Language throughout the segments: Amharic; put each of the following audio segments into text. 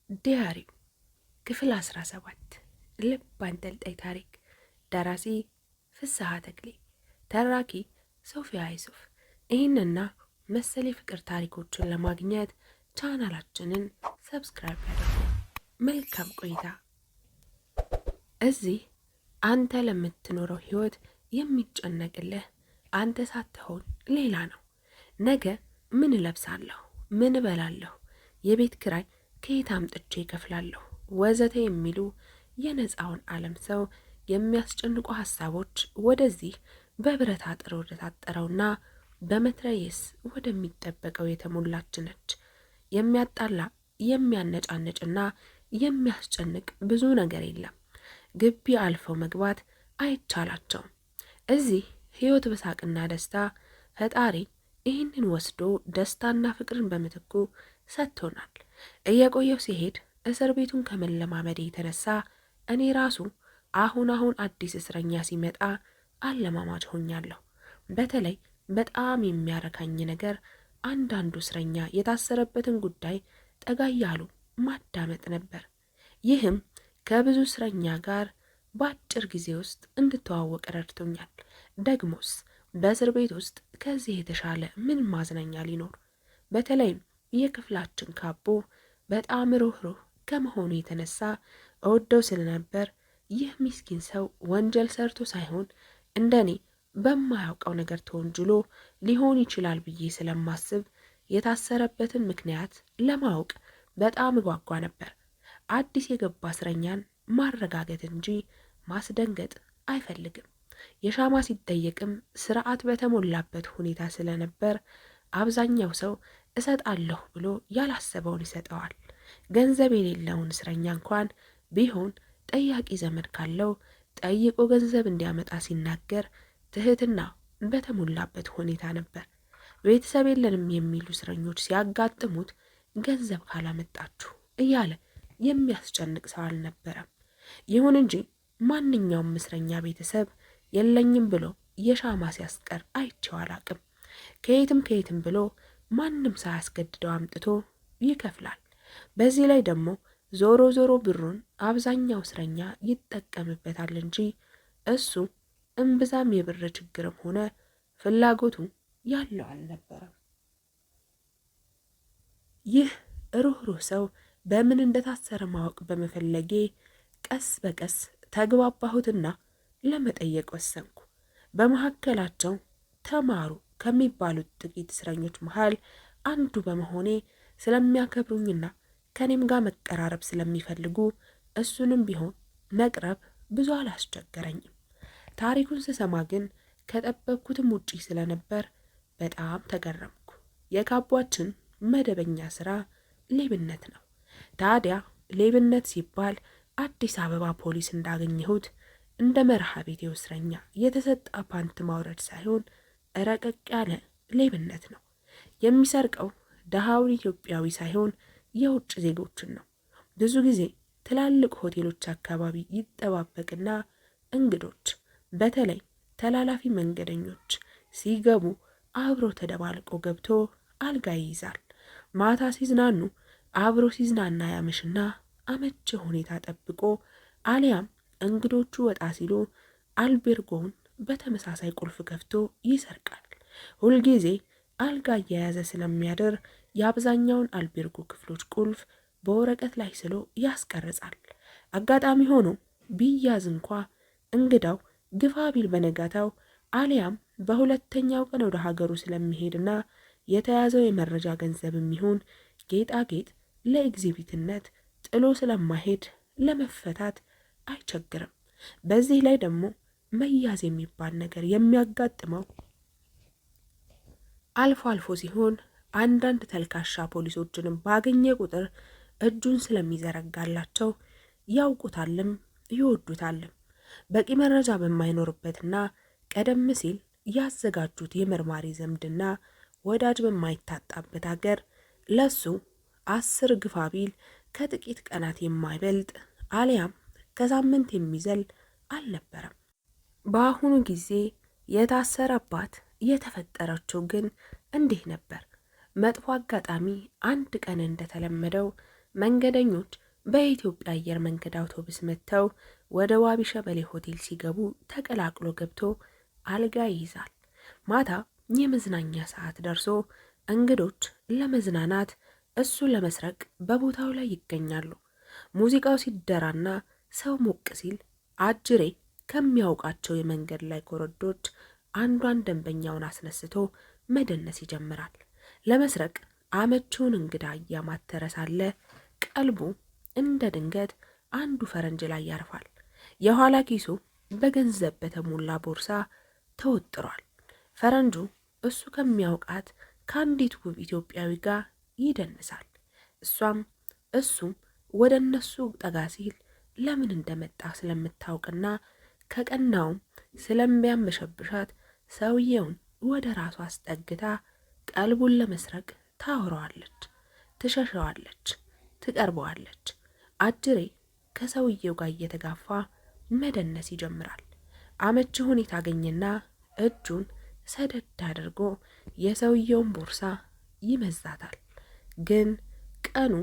ዲያሪው ክፍል 17 ልብ አንጠልጣይ ታሪክ። ደራሲ ፍስሐ ተክሌ፣ ተራኪ ሶፊያ አይሱፍ። ይህንና መሰል የፍቅር ታሪኮችን ለማግኘት ቻናላችንን ሰብስክራይብ ያደርጉ። መልካም ቆይታ። እዚህ አንተ ለምትኖረው ህይወት የሚጨነቅልህ አንተ ሳትሆን ሌላ ነው። ነገ ምን እለብሳለሁ፣ ምን እበላለሁ፣ የቤት ክራይ ከየት አምጥቼ ይከፍላለሁ ወዘተ የሚሉ የነፃውን ዓለም ሰው የሚያስጨንቁ ሐሳቦች ወደዚህ በብረት አጥር ወደ ታጠረውና በመትረየስ ወደሚጠበቀው የተሞላች ነች። የሚያጣላ የሚያነጫንጭና የሚያስጨንቅ ብዙ ነገር የለም። ግቢ አልፈው መግባት አይቻላቸውም። እዚህ ሕይወት በሳቅና ደስታ ፈጣሪ ይህንን ወስዶ ደስታና ፍቅርን በምትኩ ሰጥቶናል። እየቆየው ሲሄድ እስር ቤቱን ከመለማመድ የተነሳ እኔ ራሱ አሁን አዲስ እስረኛ ሲመጣ አለማማጅ ሆኛለሁ። በተለይ በጣም የሚያረካኝ ነገር አንዳንዱ እስረኛ የታሰረበትን ጉዳይ ጠጋ እያሉ ማዳመጥ ነበር። ይህም ከብዙ እስረኛ ጋር በአጭር ጊዜ ውስጥ እንድተዋወቅ ረድቶኛል። ደግሞስ በእስር ቤት ውስጥ ከዚህ የተሻለ ምን ማዝናኛ ሊኖር? በተለይም የክፍላችን ካቦ በጣም ሩህሩህ ከመሆኑ የተነሳ እወደው ስለነበር ይህ ምስኪን ሰው ወንጀል ሰርቶ ሳይሆን እንደኔ በማያውቀው ነገር ተወንጅሎ ሊሆን ይችላል ብዬ ስለማስብ የታሰረበትን ምክንያት ለማወቅ በጣም እጓጓ ነበር። አዲስ የገባ እስረኛን ማረጋገጥ እንጂ ማስደንገጥ አይፈልግም። የሻማ ሲጠየቅም ስርዓት በተሞላበት ሁኔታ ስለነበር አብዛኛው ሰው እሰጣለሁ ብሎ ያላሰበውን ይሰጠዋል። ገንዘብ የሌለውን እስረኛ እንኳን ቢሆን ጠያቂ ዘመድ ካለው ጠይቆ ገንዘብ እንዲያመጣ ሲናገር ትህትና በተሞላበት ሁኔታ ነበር። ቤተሰብ የለንም የሚሉ እስረኞች ሲያጋጥሙት ገንዘብ ካላመጣችሁ እያለ የሚያስጨንቅ ሰው አልነበረም። ይሁን እንጂ ማንኛውም እስረኛ ቤተሰብ የለኝም ብሎ የሻማ ሲያስቀር አይቼው አላቅም። ከየትም ብሎ ማንም ሳያስገድደው አምጥቶ ይከፍላል። በዚህ ላይ ደግሞ ዞሮ ብሩን አብዛኛው እስረኛ ይጠቀምበታል እንጂ እሱ እምብዛም የብር ችግርም ሆነ ፍላጎቱ ያለው አልነበረም። ይህ ሩህሩህ ሰው በምን እንደታሰረ ማወቅ በመፈለጌ ቀስ በቀስ ተግባባሁትና ለመጠየቅ ወሰንኩ። በመካከላቸው ተማሩ ከሚባሉት ጥቂት እስረኞች መሃል አንዱ በመሆኔ ስለሚያከብሩኝና ከኔም ጋር መቀራረብ ስለሚፈልጉ እሱንም ቢሆን መቅረብ ብዙ አላስቸገረኝም። ታሪኩን ስሰማ ግን ከጠበቅኩትም ውጪ ስለነበር በጣም ተገረምኩ። የካቧችን መደበኛ ስራ ሌብነት ነው። ታዲያ ሌብነት ሲባል አዲስ አበባ ፖሊስ እንዳገኘሁት እንደ መርሃ ቤቴው እስረኛ የተሰጠ ፓንት ማውረድ ሳይሆን ረቀቅ ያለ ሌብነት ነው። የሚሰርቀው ደሃውን ኢትዮጵያዊ ሳይሆን የውጭ ዜጎችን ነው። ብዙ ጊዜ ትላልቅ ሆቴሎች አካባቢ ይጠባበቅና እንግዶች በተለይ ተላላፊ መንገደኞች ሲገቡ አብሮ ተደባልቆ ገብቶ አልጋ ይይዛል። ማታ ሲዝናኑ አብሮ ሲዝናና ያመሽና አመቺ ሁኔታ ጠብቆ አሊያም እንግዶቹ ወጣ ሲሉ አልቤርጎውን በተመሳሳይ ቁልፍ ከፍቶ ይሰርቃል። ሁልጊዜ አልጋ እየያዘ ስለሚያደር የአብዛኛውን አልቤርጎ ክፍሎች ቁልፍ በወረቀት ላይ ስሎ ያስቀርጻል። አጋጣሚ ሆኖ ቢያዝ እንኳ እንግዳው ግፋ ቢል በነጋታው አሊያም በሁለተኛው ቀን ወደ ሀገሩ ስለሚሄድና የተያዘው የመረጃ ገንዘብ የሚሆን ጌጣጌጥ ለኤግዚቢትነት ጥሎ ስለማሄድ ለመፈታት አይቸግርም። በዚህ ላይ ደግሞ መያዝ የሚባል ነገር የሚያጋጥመው አልፎ አልፎ ሲሆን አንዳንድ ተልካሻ ፖሊሶችንም ባገኘ ቁጥር እጁን ስለሚዘረጋላቸው ያውቁታልም ይወዱታልም። በቂ መረጃ በማይኖርበትና ቀደም ሲል ያዘጋጁት የመርማሪ ዘምድና ወዳጅ በማይታጣበት ሀገር ለሱ 10 ግፋ ቢል ከጥቂት ቀናት የማይበልጥ አሊያም ከሳምንት የሚዘል አልነበረም። በአሁኑ ጊዜ የታሰረባት የተፈጠረችው ግን እንዲህ ነበር። መጥፎ አጋጣሚ አንድ ቀን እንደተለመደው መንገደኞች በኢትዮጵያ አየር መንገድ አውቶቡስ መጥተው ወደ ዋቢ ሸበሌ ሆቴል ሲገቡ ተቀላቅሎ ገብቶ አልጋ ይይዛል። ማታ የመዝናኛ ሰዓት ደርሶ እንግዶች ለመዝናናት እሱን ለመስረቅ በቦታው ላይ ይገኛሉ። ሙዚቃው ሲደራና ሰው ሞቅ ሲል አጅሬ ከሚያውቃቸው የመንገድ ላይ ኮረዶች አንዷን ደንበኛውን አስነስቶ መደነስ ይጀምራል። ለመስረቅ አመቺውን እንግዳ እያማተረ ሳለ ቀልቡ እንደ ድንገት አንዱ ፈረንጅ ላይ ያርፋል። የኋላ ኪሱ በገንዘብ በተሞላ ቦርሳ ተወጥሯል። ፈረንጁ እሱ ከሚያውቃት ከአንዲት ውብ ኢትዮጵያዊ ጋር ይደንሳል። እሱም ወደ እነሱ ጠጋ ሲል ለምን እንደመጣ ስለምታውቅና ከቀናውም ስለሚያመሸብሻት ሰውየውን ወደ ራሷ አስጠግታ ቀልቡን ለመስረቅ ታወራዋለች፣ ትሸሸዋለች፣ ትቀርበዋለች። አጅሬ ከሰውየው ጋር እየተጋፋ መደነስ ይጀምራል። አመቺ ሁኔታ አገኘና እጁን ሰደድ አድርጎ የሰውየውን ቦርሳ ይመዛታል። ግን ቀኑ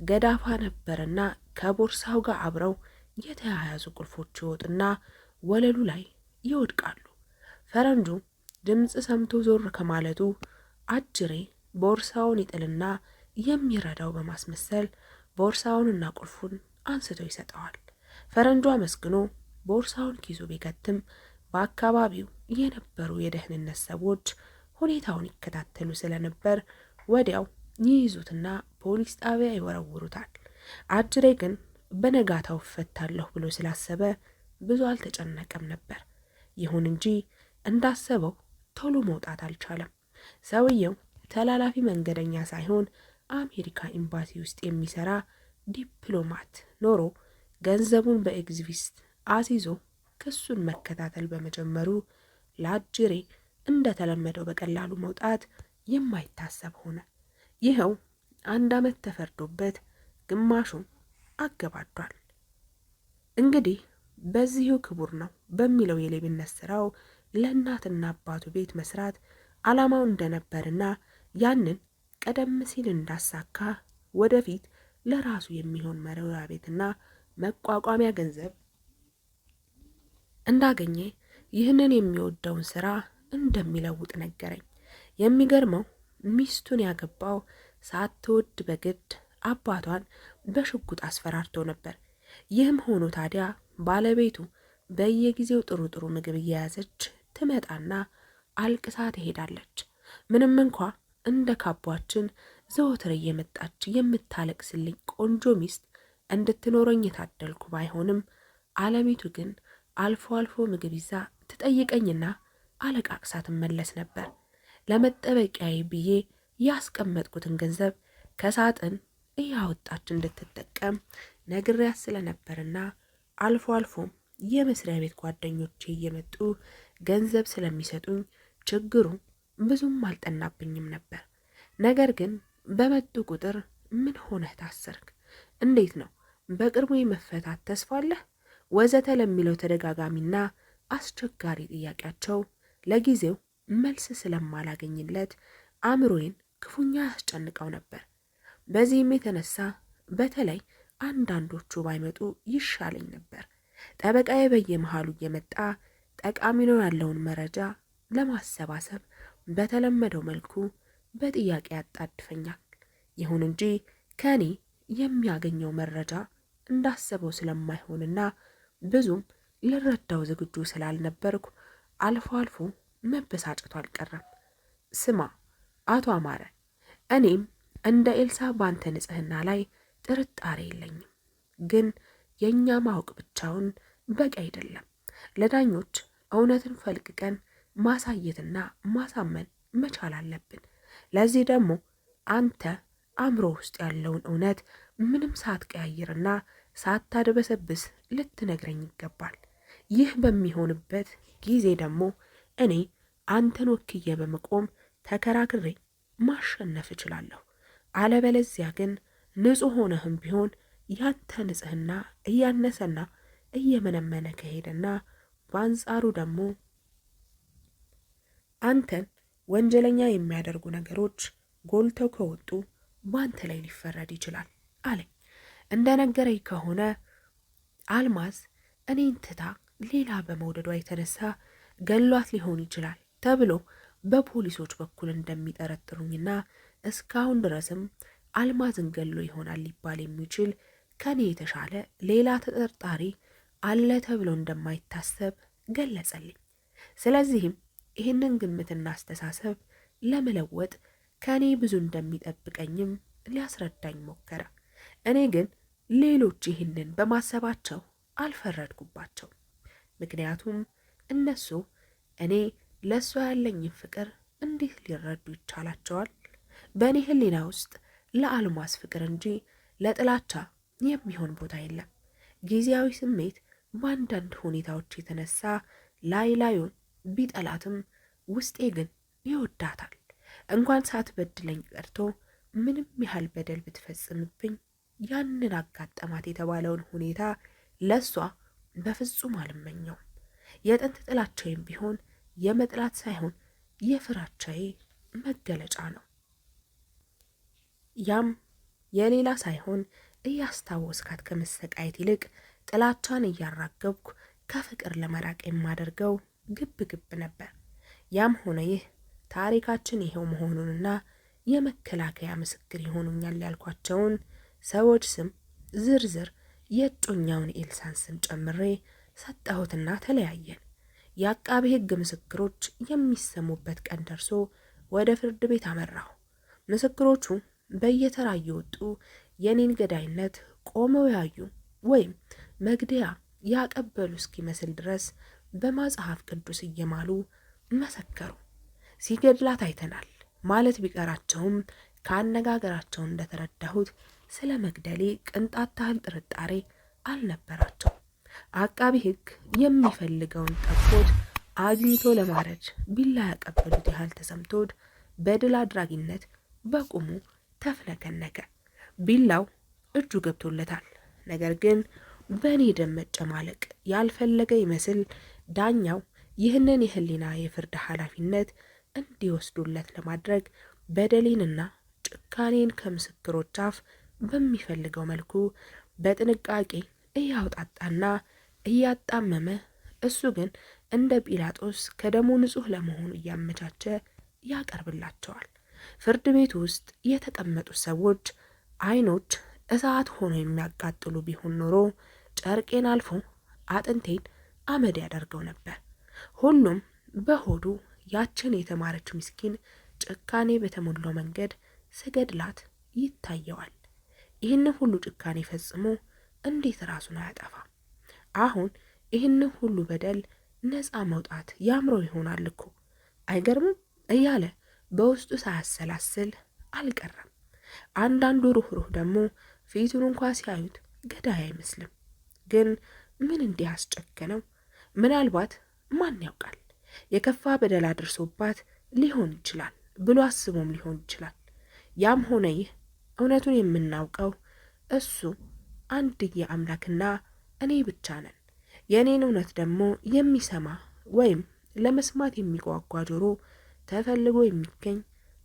ገዳፋ ነበርና ከቦርሳው ጋር አብረው የተያያዙ ቁልፎች ይወጡና ወለሉ ላይ ይወድቃሉ። ፈረንጁ ድምፅ ሰምቶ ዞር ከማለቱ አጅሬ ቦርሳውን ይጥልና የሚረዳው በማስመሰል ቦርሳውንና ቁልፉን አንስቶ ይሰጠዋል። ፈረንጁ አመስግኖ ቦርሳውን ኪሱ ቢከትም በአካባቢው የነበሩ የደህንነት ሰዎች ሁኔታውን ይከታተሉ ስለነበር ወዲያው ይይዙትና ፖሊስ ጣቢያ ይወረውሩታል። አጅሬ ግን በነጋታው እፈታለሁ ብሎ ስላሰበ ብዙ አልተጨነቀም ነበር። ይሁን እንጂ እንዳሰበው ቶሎ መውጣት አልቻለም። ሰውየው ተላላፊ መንገደኛ ሳይሆን አሜሪካ ኤምባሲ ውስጥ የሚሰራ ዲፕሎማት ኖሮ ገንዘቡን በኤግዚቢስት አስይዞ ክሱን መከታተል በመጀመሩ ለአጅሬ እንደተለመደው በቀላሉ መውጣት የማይታሰብ ሆነ። ይኸው 1 ዓመት ተፈርዶበት ግማሹን አገባዷል። እንግዲህ በዚሁ ክቡር ነው በሚለው የሌብነት ስራው ለእናትና አባቱ ቤት መስራት ዓላማው እንደነበርና ያንን ቀደም ሲል እንዳሳካ ወደፊት ለራሱ የሚሆን መኖሪያ ቤትና መቋቋሚያ ገንዘብ እንዳገኘ ይህንን የሚወደውን ስራ እንደሚለውጥ ነገረኝ። የሚገርመው ሚስቱን ያገባው ሳትወድ በግድ አባቷን በሽጉጥ አስፈራርቶ ነበር። ይህም ሆኖ ታዲያ ባለቤቱ በየጊዜው ጥሩ ጥሩ ምግብ እየያዘች ትመጣና አልቅሳ ትሄዳለች። ምንም እንኳ እንደ ካቧችን ዘወትር እየመጣች የምታለቅስልኝ ቆንጆ ሚስት እንድትኖረኝ የታደልኩ ባይሆንም አለሚቱ ግን አልፎ አልፎ ምግብ ይዛ ትጠይቀኝና አለቃቅሳ ትመለስ ነበር። ለመጠበቂያዬ ብዬ ያስቀመጥኩትን ገንዘብ ከሳጥን እያወጣች እንድትጠቀም ነግሬያት ስለነበርና አልፎ አልፎም የመስሪያ ቤት ጓደኞቼ እየመጡ ገንዘብ ስለሚሰጡኝ ችግሩ ብዙም አልጠናብኝም ነበር። ነገር ግን በመጡ ቁጥር ምን ሆነህ ታሰርክ? እንዴት ነው? በቅርቡ የመፈታት ተስፋ አለህ? ወዘተ ለሚለው ተደጋጋሚና አስቸጋሪ ጥያቄያቸው ለጊዜው መልስ ስለማላገኝለት አእምሮዬን ክፉኛ ያስጨንቀው ነበር። በዚህም የተነሳ በተለይ አንዳንዶቹ ባይመጡ ይሻለኝ ነበር። ጠበቃዬ በየመሃሉ እየመጣ ጠቃሚ ነው ያለውን መረጃ ለማሰባሰብ በተለመደው መልኩ በጥያቄ ያጣድፈኛል። ይሁን እንጂ ከኔ የሚያገኘው መረጃ እንዳሰበው ስለማይሆንና ብዙም ልረዳው ዝግጁ ስላልነበርኩ አልፎ አልፎ መበሳጨቱ አልቀረም። ስማ አቶ አማረ፣ እኔም እንደ ኤልሳ ባንተ ንጽህና ላይ ጥርጣሬ የለኝም። ግን የእኛ ማወቅ ብቻውን በቂ አይደለም። ለዳኞች እውነትን ፈልቅቀን ማሳየትና ማሳመን መቻል አለብን። ለዚህ ደግሞ አንተ አእምሮ ውስጥ ያለውን እውነት ምንም ሳትቀያይርና ሳታድበሰብስ ልትነግረኝ ይገባል። ይህ በሚሆንበት ጊዜ ደግሞ እኔ አንተን ወክዬ በመቆም ተከራክሬ ማሸነፍ እችላለሁ። አለበለዚያ ግን ንጹሕ ሆነህም ቢሆን ያንተ ንጽህና እያነሰና እየመነመነ ከሄደና በአንጻሩ ደግሞ አንተን ወንጀለኛ የሚያደርጉ ነገሮች ጎልተው ከወጡ በአንተ ላይ ሊፈረድ ይችላል አለኝ። እንደነገረኝ ከሆነ አልማዝ እኔን ትታ ሌላ በመውደዷ የተነሳ ገሏት ሊሆን ይችላል ተብሎ በፖሊሶች በኩል እንደሚጠረጥሩኝና እስካሁን ድረስም አልማዝን ገሎ ይሆናል ሊባል የሚችል ከኔ የተሻለ ሌላ ተጠርጣሪ አለ ተብሎ እንደማይታሰብ ገለጸልኝ። ስለዚህም ይህንን ግምትና አስተሳሰብ ለመለወጥ ከኔ ብዙ እንደሚጠብቀኝም ሊያስረዳኝ ሞከረ። እኔ ግን ሌሎች ይህንን በማሰባቸው አልፈረድኩባቸው። ምክንያቱም እነሱ እኔ ለእሷ ያለኝን ፍቅር እንዴት ሊረዱ ይቻላቸዋል? በእኔ ሕሊና ውስጥ ለአልማዝ ፍቅር እንጂ ለጥላቻ የሚሆን ቦታ የለም። ጊዜያዊ ስሜት በአንዳንድ ሁኔታዎች የተነሳ ላዩን ቢጠላትም ውስጤ ግን ይወዳታል። እንኳን ሳትበድለኝ ቀርቶ ምንም ያህል በደል ብትፈጽምብኝ ያንን አጋጠማት የተባለውን ሁኔታ ለእሷ በፍጹም አልመኘውም። የጥንት ጥላቻዬም ቢሆን የመጥላት ሳይሆን የፍራቻዬ መገለጫ ነው። ያም የሌላ ሳይሆን እያስታወስካት ከመሰቃየት ይልቅ ጥላቻን እያራገብኩ ከፍቅር ለመራቅ የማደርገው ግብ ግብ ነበር። ያም ሆነ ይህ ታሪካችን ይሄው መሆኑንና የመከላከያ ምስክር ይሆኑኛል ያልኳቸውን ሰዎች ስም ዝርዝር የእጮኛውን ኤልሳን ስም ጨምሬ ሰጠሁትና ተለያየን። የአቃቤ ሕግ ምስክሮች የሚሰሙበት ቀን ደርሶ ወደ ፍርድ ቤት አመራሁ። ምስክሮቹ በየተራ እየወጡ የኔን ገዳይነት ቆመው ያዩ ወይም መግደያ ያቀበሉ እስኪመስል ድረስ በመጽሐፍ ቅዱስ እየማሉ መሰከሩ። ሲገድላት አይተናል ማለት ቢቀራቸውም ከአነጋገራቸው እንደተረዳሁት ስለ መግደሌ ቅንጣት ታህል ጥርጣሬ አልነበራቸው። አቃቢ ሕግ የሚፈልገውን ጠቦት አግኝቶ ለማረድ ቢላ ያቀበሉት ያህል ተሰምቶት በድል አድራጊነት በቁሙ ተፍነከነከ። ቢላው እጁ ገብቶለታል። ነገር ግን በእኔ ደም መጨማለቅ ያልፈለገ ይመስል ዳኛው ይህንን የህሊና የፍርድ ኃላፊነት እንዲወስዱለት ለማድረግ በደሌንና ጭካኔን ከምስክሮች አፍ በሚፈልገው መልኩ በጥንቃቄ እያውጣጣና እያጣመመ እሱ ግን እንደ ጲላጦስ ከደሙ ንጹሕ ለመሆኑ እያመቻቸ ያቀርብላቸዋል። ፍርድ ቤት ውስጥ የተቀመጡት ሰዎች አይኖች እሳት ሆኖ የሚያቃጥሉ ቢሆን ኖሮ ጨርቄን አልፎ አጥንቴን አመድ ያደርገው ነበር። ሁሉም በሆዱ ያችን የተማረች ምስኪን ጭካኔ በተሞላው መንገድ ስገድላት ይታየዋል። ይህንን ሁሉ ጭካኔ ፈጽሞ እንዴት ራሱን አያጠፋም? አሁን ይህንን ሁሉ በደል ነፃ መውጣት ያምረው ይሆናል እኮ አይገርምም? እያለ በውስጡ ሳያሰላስል አልቀረም። አንዳንዱ ሩህሩህ ደግሞ ፊቱን እንኳ ሲያዩት ገዳይ አይመስልም። ግን ምን እንዲህ አስጨከነው? ምናልባት ማን ያውቃል የከፋ በደል አድርሶባት ሊሆን ይችላል ብሎ አስቦም ሊሆን ይችላል። ያም ሆነ ይህ እውነቱን የምናውቀው እሱ አንድዬ አምላክና እኔ ብቻ ነን። የእኔን እውነት ደግሞ የሚሰማ ወይም ለመስማት የሚጓጓ ጆሮ ተፈልጎ የሚገኝ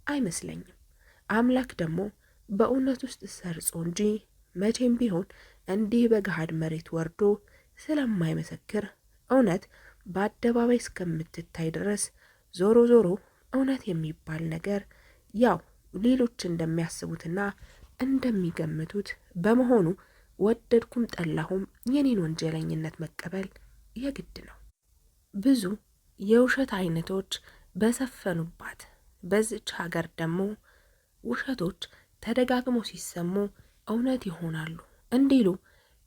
አይመስለኝም። አምላክ ደግሞ በእውነት ውስጥ ሰርጾ እንጂ መቼም ቢሆን እንዲህ በገሃድ መሬት ወርዶ ስለማይመሰክር እውነት በአደባባይ እስከምትታይ ድረስ ዞሮ ዞሮ እውነት የሚባል ነገር ያው ሌሎች እንደሚያስቡትና እንደሚገምቱት በመሆኑ ወደድኩም ጠላሁም የኔን ወንጀለኝነት መቀበል የግድ ነው። ብዙ የውሸት አይነቶች በሰፈኑባት በዚች ሀገር ደግሞ ውሸቶች ተደጋግመው ሲሰሙ እውነት ይሆናሉ እንዲሉ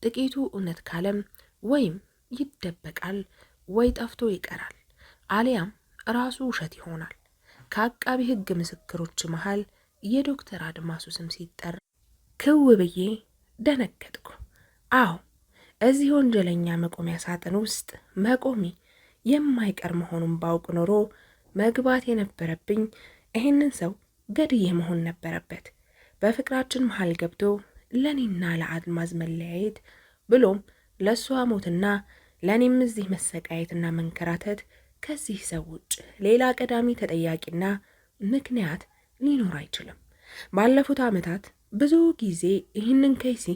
ጥቂቱ እውነት ካለም ወይም ይደበቃል ወይ ጠፍቶ ይቀራል፣ አሊያም ራሱ ውሸት ይሆናል። ከአቃቢ ሕግ ምስክሮች መሃል የዶክተር አድማሱ ስም ሲጠራ ክው ብዬ ደነገጥኩ። አዎ እዚህ ወንጀለኛ መቆሚያ ሳጥን ውስጥ መቆሜ የማይቀር መሆኑን ባውቅ ኖሮ መግባት የነበረብኝ ይህንን ሰው ገድዬ መሆን ነበረበት። በፍቅራችን መሃል ገብቶ ለኔና ለአልማዝ መለያየት ብሎም ለእሷ ሞትና ለእኔም እዚህ መሰቃየትና መንከራተት ከዚህ ሰው ውጭ ሌላ ቀዳሚ ተጠያቂና ምክንያት ሊኖር አይችልም። ባለፉት ዓመታት ብዙ ጊዜ ይህንን ከይሲ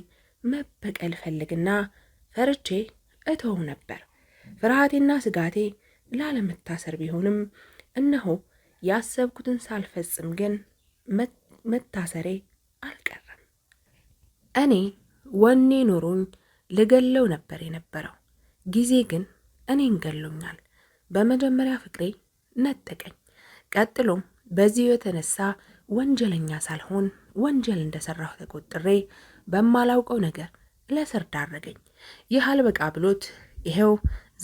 መበቀል ፈልግና ፈርቼ እተው ነበር። ፍርሃቴና ስጋቴ ላለመታሰር ቢሆንም እነሆ ያሰብኩትን ሳልፈጽም ግን መታሰሬ አልቀረም። እኔ ወኔ ኖሮኝ ልገለው ነበር የነበረው። ጊዜ ግን እኔን ገሎኛል። በመጀመሪያ ፍቅሬ ነጠቀኝ። ቀጥሎም በዚሁ የተነሳ ወንጀለኛ ሳልሆን ወንጀል እንደሰራሁ ተቆጥሬ በማላውቀው ነገር ለእስር ዳረገኝ። ይህ አልበቃ ብሎት ይሄው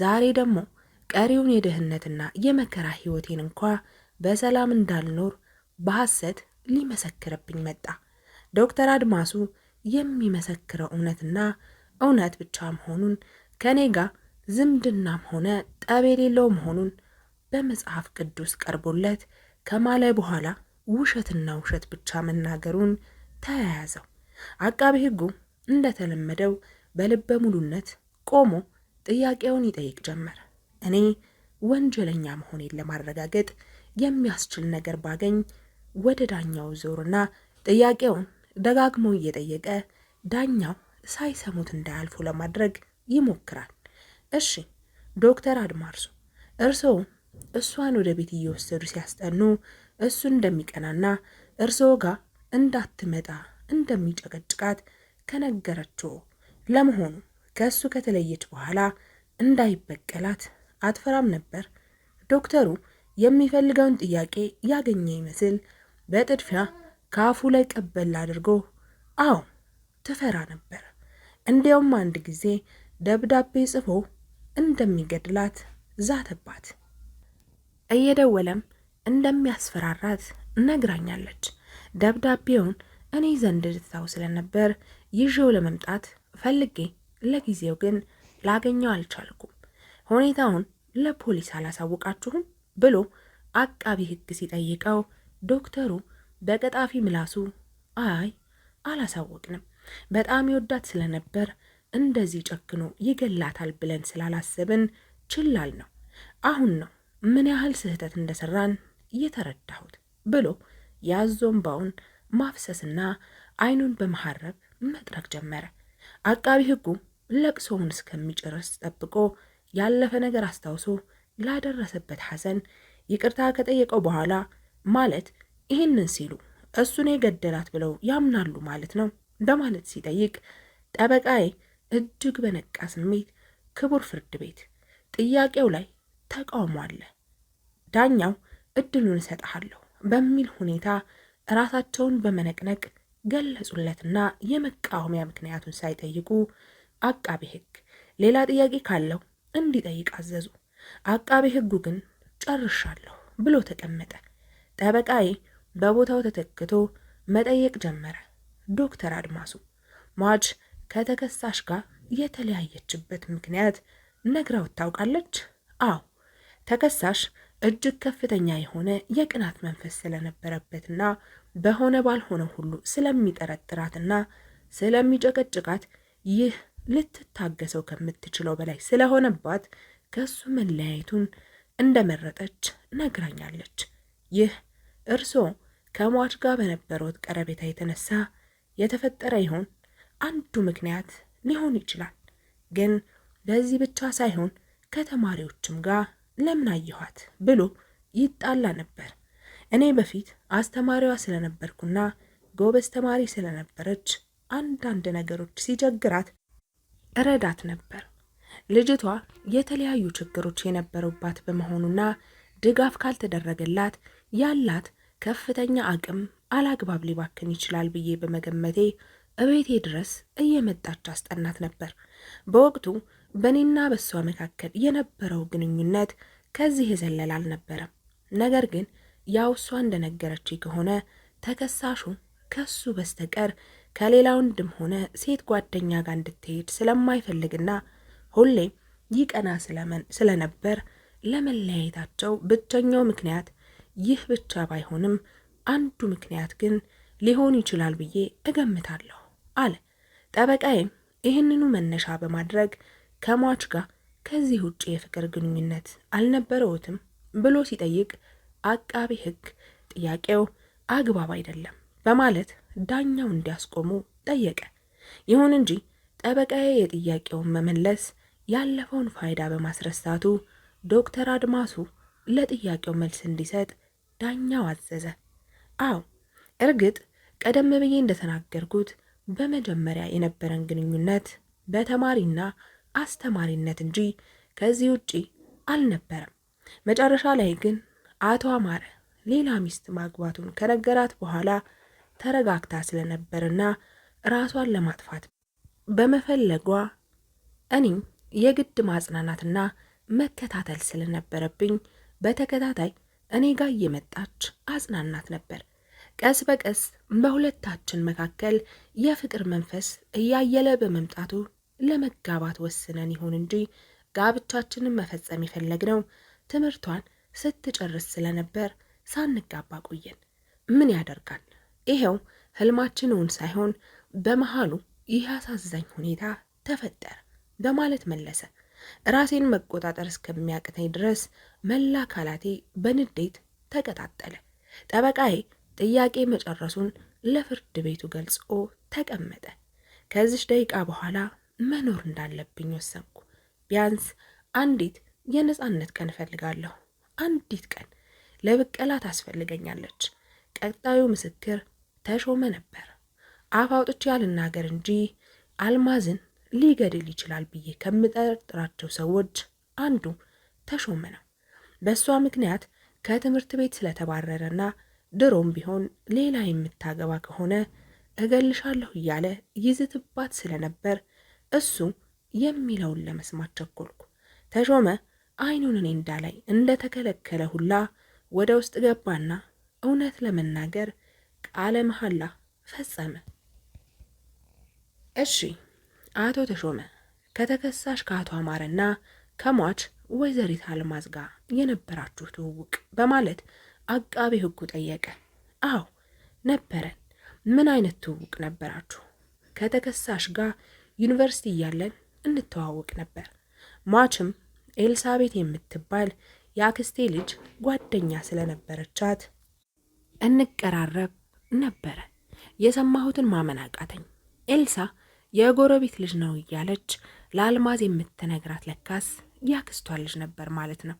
ዛሬ ደግሞ ቀሪውን የድህነትና የመከራ ሕይወቴን እንኳ በሰላም እንዳልኖር በሐሰት ሊመሰክርብኝ መጣ። ዶክተር አድማሱ የሚመሰክረው እውነትና እውነት ብቻ መሆኑን ከኔ ጋር ዝምድናም ሆነ ጠብ የሌለው መሆኑን በመጽሐፍ ቅዱስ ቀርቦለት ከማለ በኋላ ውሸትና ውሸት ብቻ መናገሩን ተያያዘው። አቃቢ ሕጉ እንደተለመደው በልበ ሙሉነት ቆሞ ጥያቄውን ይጠይቅ ጀመር። እኔ ወንጀለኛ መሆኔን ለማረጋገጥ የሚያስችል ነገር ባገኝ ወደ ዳኛው ዞርና ጥያቄውን ደጋግሞ እየጠየቀ ዳኛው ሳይሰሙት እንዳያልፉ ለማድረግ ይሞክራል። እሺ ዶክተር አድማሱ እርስዎ እሷን ወደ ቤት እየወሰዱ ሲያስጠኑ እሱ እንደሚቀናና እርስዎ ጋር እንዳትመጣ እንደሚጨቀጭቃት ከነገረችው ለመሆኑ ከእሱ ከተለየች በኋላ እንዳይበቀላት አትፈራም ነበር? ዶክተሩ የሚፈልገውን ጥያቄ ያገኘ ይመስል በጥድፊያ ከአፉ ላይ ቀበል አድርጎ አዎ ትፈራ ነበር። እንዲያውም አንድ ጊዜ ደብዳቤ ጽፎ እንደሚገድላት ዛተባት። እየደወለም እንደሚያስፈራራት ነግራኛለች። ደብዳቤውን እኔ ዘንድ ልትታው ስለነበር ይዤው ለመምጣት ፈልጌ ለጊዜው ግን ላገኘው አልቻልኩም። ሁኔታውን ለፖሊስ አላሳወቃችሁም ብሎ አቃቢ ሕግ ሲጠይቀው ዶክተሩ በቀጣፊ ምላሱ አይ አላሳወቅንም፣ በጣም ይወዳት ስለነበር እንደዚህ ጨክኖ ይገላታል ብለን ስላላሰብን ችላል ነው። አሁን ነው ምን ያህል ስህተት እንደሰራን እየተረዳሁት ብሎ ያዞምባውን ማፍሰስና አይኑን በመሐረብ መጥረግ ጀመረ። አቃቢ ሕጉ ለቅሶውን እስከሚጨርስ ጠብቆ ያለፈ ነገር አስታውሶ ላደረሰበት ሐዘን ይቅርታ ከጠየቀው በኋላ ማለት ይህንን ሲሉ እሱን የገደላት ብለው ያምናሉ ማለት ነው በማለት ሲጠይቅ ጠበቃዬ እጅግ በነቃ ስሜት ክቡር ፍርድ ቤት ጥያቄው ላይ ተቃውሞ አለ፣ ዳኛው እድሉን እሰጥሃለሁ በሚል ሁኔታ ራሳቸውን በመነቅነቅ ገለጹለትና የመቃወሚያ ምክንያቱን ሳይጠይቁ አቃቢ ሕግ ሌላ ጥያቄ ካለው እንዲጠይቅ አዘዙ። አቃቢ ሕጉ ግን ጨርሻለሁ ብሎ ተቀመጠ። ጠበቃዬ በቦታው ተተክቶ መጠየቅ ጀመረ። ዶክተር አድማሱ ሟች ከተከሳሽ ጋር የተለያየችበት ምክንያት ነግራው ታውቃለች? አዎ፣ ተከሳሽ እጅግ ከፍተኛ የሆነ የቅናት መንፈስ ስለነበረበትና በሆነ ባልሆነ ሁሉ ስለሚጠረጥራትና ስለሚጨቀጭቃት ይህ ልትታገሰው ከምትችለው በላይ ስለሆነባት ከሱ መለያየቱን እንደመረጠች ነግራኛለች። ይህ እርስዎ ከሟች ጋር በነበረው ቀረቤታ የተነሳ የተፈጠረ ይሆን? አንዱ ምክንያት ሊሆን ይችላል። ግን በዚህ ብቻ ሳይሆን ከተማሪዎችም ጋር ለምን አየኋት ብሎ ይጣላ ነበር። እኔ በፊት አስተማሪዋ ስለነበርኩና ጎበዝ ተማሪ ስለነበረች አንዳንድ ነገሮች ሲቸግራት እረዳት ነበር። ልጅቷ የተለያዩ ችግሮች የነበሩባት በመሆኑና ድጋፍ ካልተደረገላት ያላት ከፍተኛ አቅም አላግባብ ሊባክን ይችላል ብዬ በመገመቴ እቤቴ ድረስ እየመጣች አስጠናት ነበር። በወቅቱ በእኔና በሷ መካከል የነበረው ግንኙነት ከዚህ የዘለል አልነበረም። ነገር ግን ያው እሷ እንደነገረች ከሆነ ተከሳሹ ከሱ በስተቀር ከሌላ ወንድም ሆነ ሴት ጓደኛ ጋር እንድትሄድ ስለማይፈልግና ሁሌም ይቀና ስለነበር ለመለያየታቸው ብቸኛው ምክንያት ይህ ብቻ ባይሆንም አንዱ ምክንያት ግን ሊሆን ይችላል ብዬ እገምታለሁ አለ። ጠበቃዬም ይህንኑ መነሻ በማድረግ ከሟች ጋር ከዚህ ውጭ የፍቅር ግንኙነት አልነበረውትም ብሎ ሲጠይቅ አቃቢ ሕግ ጥያቄው አግባብ አይደለም በማለት ዳኛው እንዲያስቆሙ ጠየቀ። ይሁን እንጂ ጠበቃዬ የጥያቄውን መመለስ ያለፈውን ፋይዳ በማስረሳቱ ዶክተር አድማሱ ለጥያቄው መልስ እንዲሰጥ ዳኛው አዘዘ። አዎ እርግጥ ቀደም ብዬ እንደተናገርኩት በመጀመሪያ የነበረን ግንኙነት በተማሪና አስተማሪነት እንጂ ከዚህ ውጪ አልነበረም። መጨረሻ ላይ ግን አቶ አማረ ሌላ ሚስት ማግባቱን ከነገራት በኋላ ተረጋግታ ስለነበርና ራሷን ለማጥፋት በመፈለጓ እኔም የግድ ማጽናናትና መከታተል ስለነበረብኝ በተከታታይ እኔ ጋር እየመጣች አጽናናት ነበር። ቀስ በቀስ በሁለታችን መካከል የፍቅር መንፈስ እያየለ በመምጣቱ ለመጋባት ወስነን ይሁን እንጂ ጋብቻችንን መፈጸም የፈለግነው ትምህርቷን ስትጨርስ ስለነበር ሳንጋባ ቆየን። ምን ያደርጋል፣ ይሄው ህልማችንን ሳይሆን በመሃሉ ይህ አሳዛኝ ሁኔታ ተፈጠረ በማለት መለሰ። ራሴን መቆጣጠር እስከሚያቅተኝ ድረስ መላ አካላቴ በንዴት ተቀጣጠለ። ጠበቃዬ ጥያቄ መጨረሱን ለፍርድ ቤቱ ገልጾ ተቀመጠ። ከዚህ ደቂቃ በኋላ መኖር እንዳለብኝ ወሰንኩ። ቢያንስ አንዲት የነጻነት ቀን እፈልጋለሁ። አንዲት ቀን ለብቀላ ታስፈልገኛለች። ቀጣዩ ምስክር ተሾመ ነበር። አፍ አውጥቼ ያልናገር እንጂ አልማዝን ሊገድል ይችላል ብዬ ከምጠረጥራቸው ሰዎች አንዱ ተሾመ ነው። በእሷ ምክንያት ከትምህርት ቤት ስለተባረረና ድሮም ቢሆን ሌላ የምታገባ ከሆነ እገልሻለሁ እያለ ይዝትባት ስለነበር እሱ የሚለውን ለመስማት ቸኮልኩ። ተሾመ አይኑን እኔ እንዳላይ እንደተከለከለ ሁላ ወደ ውስጥ ገባና እውነት ለመናገር ቃለ መሐላ ፈጸመ። እሺ አቶ ተሾመ ከተከሳሽ ከአቶ አማረና ከሟች ወይዘሪት አልማዝ ጋር የነበራችሁ ትውውቅ በማለት አቃቤ ሕጉ ጠየቀ። አዎ ነበረን። ምን አይነት ትውውቅ ነበራችሁ? ከተከሳሽ ጋር ዩኒቨርሲቲ እያለን እንተዋወቅ ነበር። ሟችም ኤልሳቤት የምትባል የአክስቴ ልጅ ጓደኛ ስለነበረቻት እንቀራረብ ነበረ። የሰማሁትን ማመን አቃተኝ። ኤልሳ የጎረቤት ልጅ ነው እያለች ለአልማዝ የምትነግራት ለካስ ያክስቷ ልጅ ነበር ማለት ነው።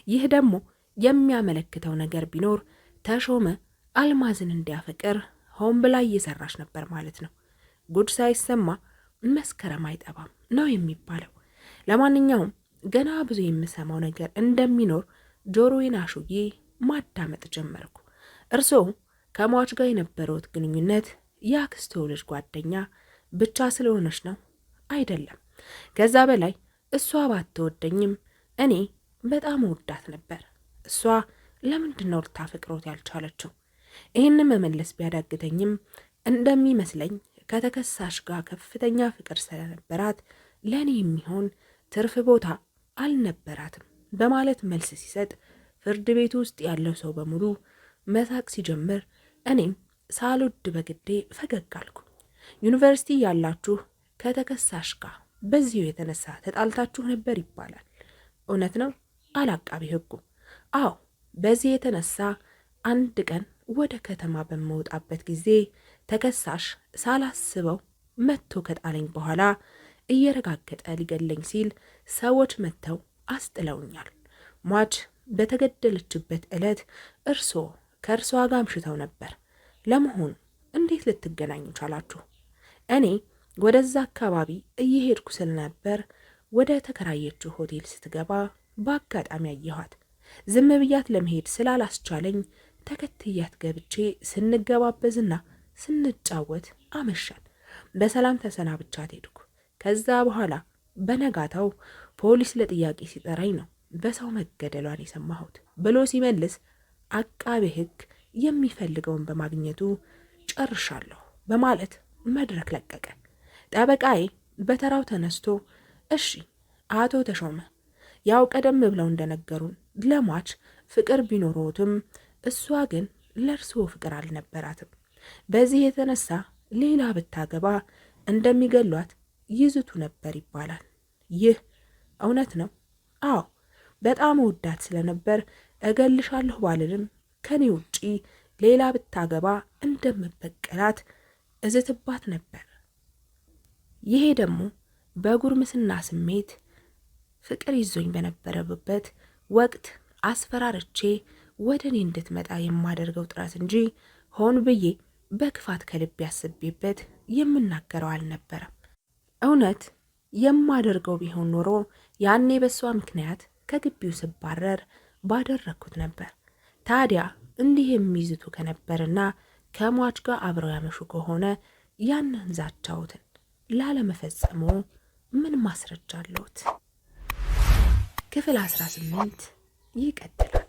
ይህ ደግሞ የሚያመለክተው ነገር ቢኖር ተሾመ አልማዝን እንዲያፈቅር ሆን ብላ እየሰራች ነበር ማለት ነው። ጉድ ሳይሰማ መስከረም አይጠባም ነው የሚባለው። ለማንኛውም ገና ብዙ የምሰማው ነገር እንደሚኖር ጆሮዬን አሹዬ ማዳመጥ ጀመርኩ። እርስዎ ከሟች ጋር የነበረውት ግንኙነት የአክስቶ ልጅ ጓደኛ ብቻ ስለሆነች ነው? አይደለም። ከዛ በላይ እሷ ባትወደኝም እኔ በጣም ወዳት ነበር። እሷ ለምንድን ነው ልታፈቅሮት ያልቻለችው? ይህን መመለስ ቢያዳግተኝም እንደሚመስለኝ ከተከሳሽ ጋር ከፍተኛ ፍቅር ስለነበራት ለእኔ የሚሆን ትርፍ ቦታ አልነበራትም በማለት መልስ ሲሰጥ ፍርድ ቤቱ ውስጥ ያለው ሰው በሙሉ መሳቅ ሲጀምር እኔም ሳልወድ በግዴ ፈገግ አልኩ። ዩኒቨርሲቲ ያላችሁ ከተከሳሽ ጋር በዚሁ የተነሳ ተጣልታችሁ ነበር ይባላል። እውነት ነው? አለ አቃቤ ሕጉ። አዎ፣ በዚህ የተነሳ አንድ ቀን ወደ ከተማ በመውጣበት ጊዜ ተከሳሽ ሳላስበው መጥቶ ከጣለኝ በኋላ እየረጋገጠ ሊገለኝ ሲል ሰዎች መጥተው አስጥለውኛል። ሟች በተገደለችበት ዕለት እርስዎ ከእርሷ ጋር አምሽተው ነበር። ለመሆኑ እንዴት ልትገናኙ ቻላችሁ? እኔ ወደዛ አካባቢ እየሄድኩ ስለነበር ወደ ተከራየችው ሆቴል ስትገባ በአጋጣሚ አየኋት። ዝም ብያት ለመሄድ ስላላስቻለኝ ተከትያት ገብቼ ስንገባበዝና ስንጫወት አመሻል። በሰላም ተሰናብቻት ሄድኩ። ከዛ በኋላ በነጋታው ፖሊስ ለጥያቄ ሲጠራኝ ነው በሰው መገደሏን የሰማሁት ብሎ ሲመልስ አቃቤ ሕግ የሚፈልገውን በማግኘቱ ጨርሻለሁ በማለት መድረክ ለቀቀ። ጠበቃዬ በተራው ተነስቶ እሺ አቶ ተሾመ፣ ያው ቀደም ብለው እንደነገሩን ለሟች ፍቅር ቢኖረውትም እሷ ግን ለእርስዎ ፍቅር አልነበራትም። በዚህ የተነሳ ሌላ ብታገባ እንደሚገሏት ይዝቱ ነበር ይባላል። ይህ እውነት ነው? አዎ፣ በጣም ወዳት ስለነበር እገልሻለሁ ባልልም ከኔ ውጪ ሌላ ብታገባ እንደምበቀላት እዝትባት ነበር። ይሄ ደግሞ በጉርምስና ስሜት ፍቅር ይዞኝ በነበረበት ወቅት አስፈራርቼ ወደ እኔ እንድትመጣ የማደርገው ጥረት እንጂ ሆን ብዬ በክፋት ከልቤ ያስቤበት የምናገረው አልነበረም። እውነት የማደርገው ቢሆን ኖሮ ያኔ በሷ ምክንያት ከግቢው ስባረር ባደረግኩት ነበር። ታዲያ እንዲህ የሚይዝቱ ከነበርና ከሟች ጋር አብረው ያመሹ ከሆነ ያንን ዛቻውትን ላለመፈጸሙ ምን ማስረጃ አለዎት? ክፍል 18 ይቀጥላል።